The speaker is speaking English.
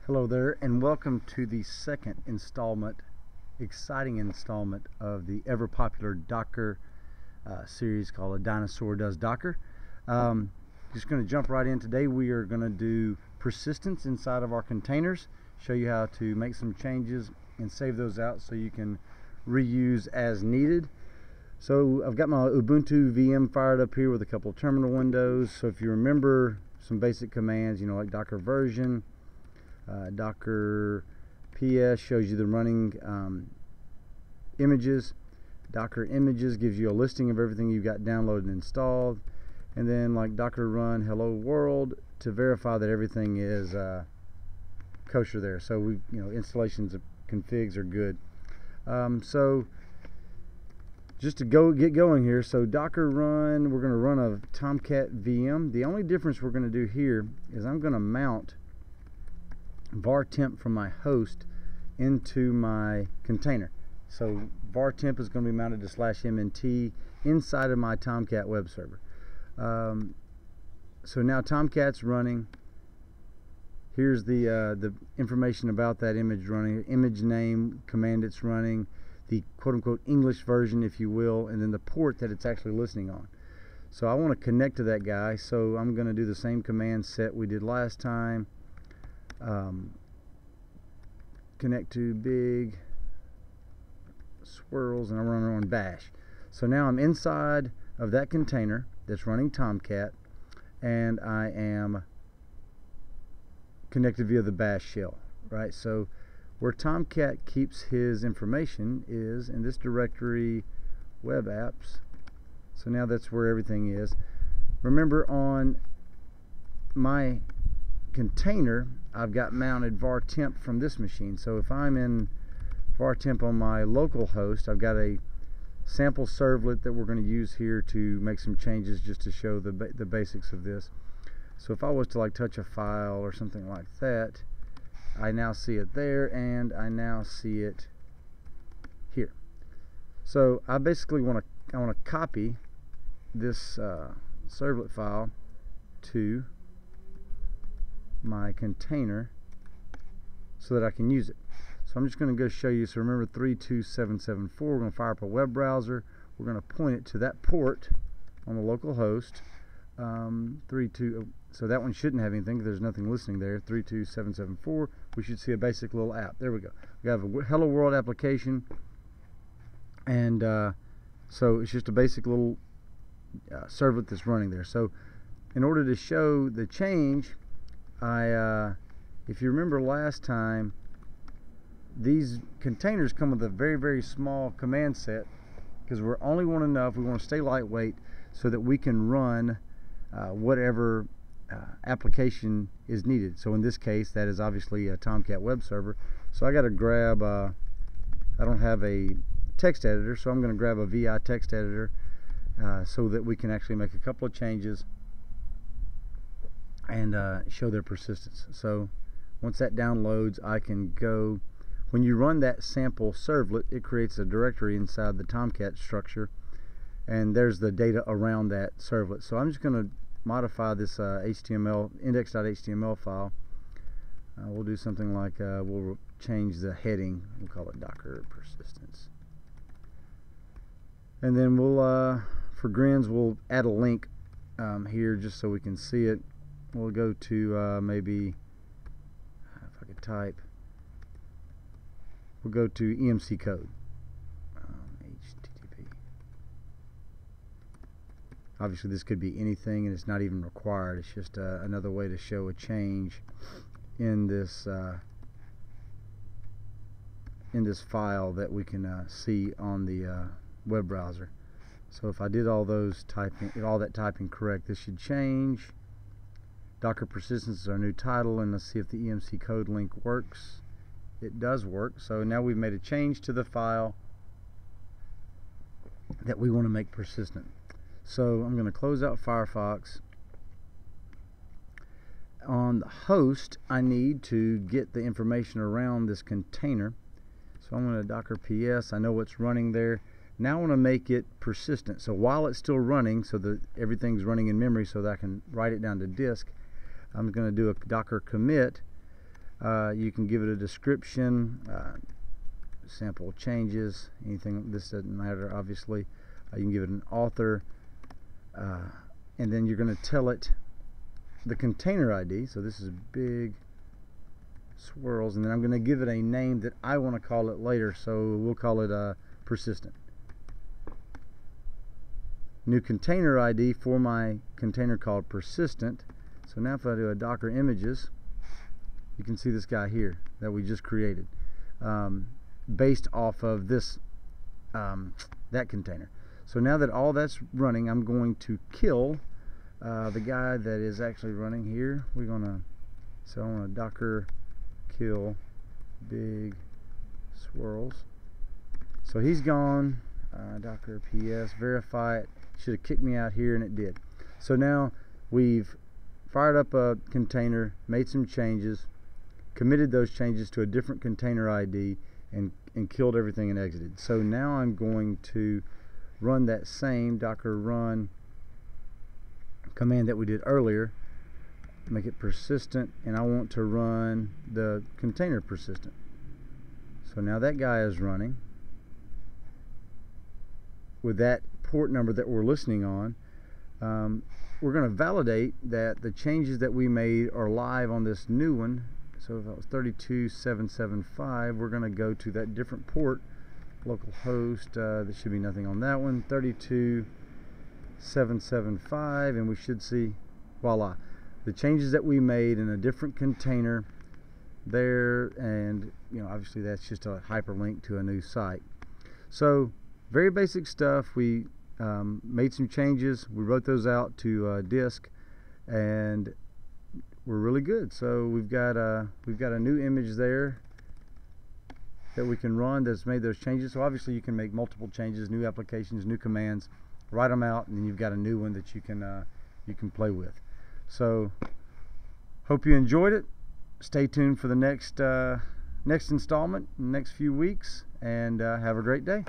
Hello there, and welcome to the second exciting installment of the ever popular Docker series called A Dinosaur Does Docker. Just going to jump right in. Today we are going to do persistence inside of our containers, show you how to make some changes and save those out so you can reuse as needed. So I've got my Ubuntu VM fired up here with a couple of terminal windows. So if you remember some basic commands, like Docker version, Docker PS shows you the running images. Docker images gives you a listing of everything you've got downloaded and installed, and then like Docker run hello world to verify that everything is kosher there. So we, installations of configs are good. So just to get going here, so Docker run, we're going to run a Tomcat VM. The only difference we're going to do here is I'm going to mount var temp from my host into my container. So var temp is going to be mounted to /mnt inside of my Tomcat web server. So now Tomcat's running. Here's the information about that image running, image name, command it's running, the quote-unquote English version, if you will, and then the port that it's actually listening on. So I want to connect to that guy, so I'm going to do the same command set we did last time. Connect to big swirls, and I'm running on bash. So now I'm inside of that container that's running Tomcat, and I am connected via the bash shell, right? So where Tomcat keeps his information is in this directory, web apps. So now that's where everything is. Remember, on my container I've got mounted var temp from this machine. So if I'm in var temp on my local host, I've got a sample servlet that we're going to use here to make some changes just to show the basics of this. So if I was to touch a file or something like that, I now see it there, and I now see it here. So I basically want to copy this servlet file to my container so that I can use it. So I'm just going to go show you. So remember 32774, we're going to fire up a web browser. We're going to point it to that port on the local host. So that one shouldn't have anything because there's nothing listening there. 32774, we should see a basic little app. There we go. We have a hello world application, and so it's just a basic little servlet that's running there. So in order to show the change, if you remember last time, these containers come with a very, very small command set because we're only want enough. We want to stay lightweight so that we can run whatever application is needed. So in this case, that is obviously a Tomcat web server. So I got to grab, I don't have a text editor, so I'm going to grab a VI text editor so that we can actually make a couple of changes and show their persistence. So once that downloads, I can go, when you run that sample servlet, it creates a directory inside the Tomcat structure, and there's the data around that servlet. So I'm just going to modify this HTML index.html file. We'll do something like we'll change the heading. We'll call it Docker persistence, and then we'll for grins we'll add a link here just so we can see it. We'll go to maybe, if I could type, we'll go to EMC code, HTTP. Obviously this could be anything, and it's not even required. It's just another way to show a change in this file that we can see on the web browser. So if I did all that typing correct, this should change. Docker persistence is our new title, and let's see if the EMC code link works. It does work. So now we've made a change to the file that we want to make persistent. So I'm going to close out Firefox. On the host, I need to get the information around this container. So I'm going to Docker PS. I know what's running there. Now I want to make it persistent. So while it's still running, so that everything's running in memory so that I can write it down to disk, I'm going to do a Docker commit You can give it a description, sample changes, anything. This doesn't matter, obviously. You can give it an author, and then you're going to tell it the container ID. So this is big swirls, and then I'm going to give it a name that I want to call it later, so we'll call it persistent. New container ID for my container called persistent. So now if I do a Docker images, you can see this guy here that we just created, based off of this that container. So now that all that's running, I'm going to kill the guy that is actually running here. We're gonna, so I want to Docker kill big swirls. So he's gone. Docker ps verify it. Should have kicked me out here, and it did. So now we've fired up a container, made some changes, committed those changes to a different container ID, and killed everything and exited. So now I'm going to run that same Docker run command that we did earlier, make it persistent, and I want to run the container persistent. So now that guy is running with that port number that we're listening on. We're going to validate that the changes that we made are live on this new one. So if that was 32775, we're going to go to that different port, localhost. There should be nothing on that one. 32775, and we should see, voila, the changes that we made in a different container there, and obviously that's just a hyperlink to a new site. So very basic stuff. We made some changes, we wrote those out to disk, and we're really good. So we've got a new image there that we can run that's made those changes. So obviously you can make multiple changes, new applications, new commands, write them out, and then you've got a new one that you can play with. So hope you enjoyed it. Stay tuned for the next installment in the next few weeks, and have a great day.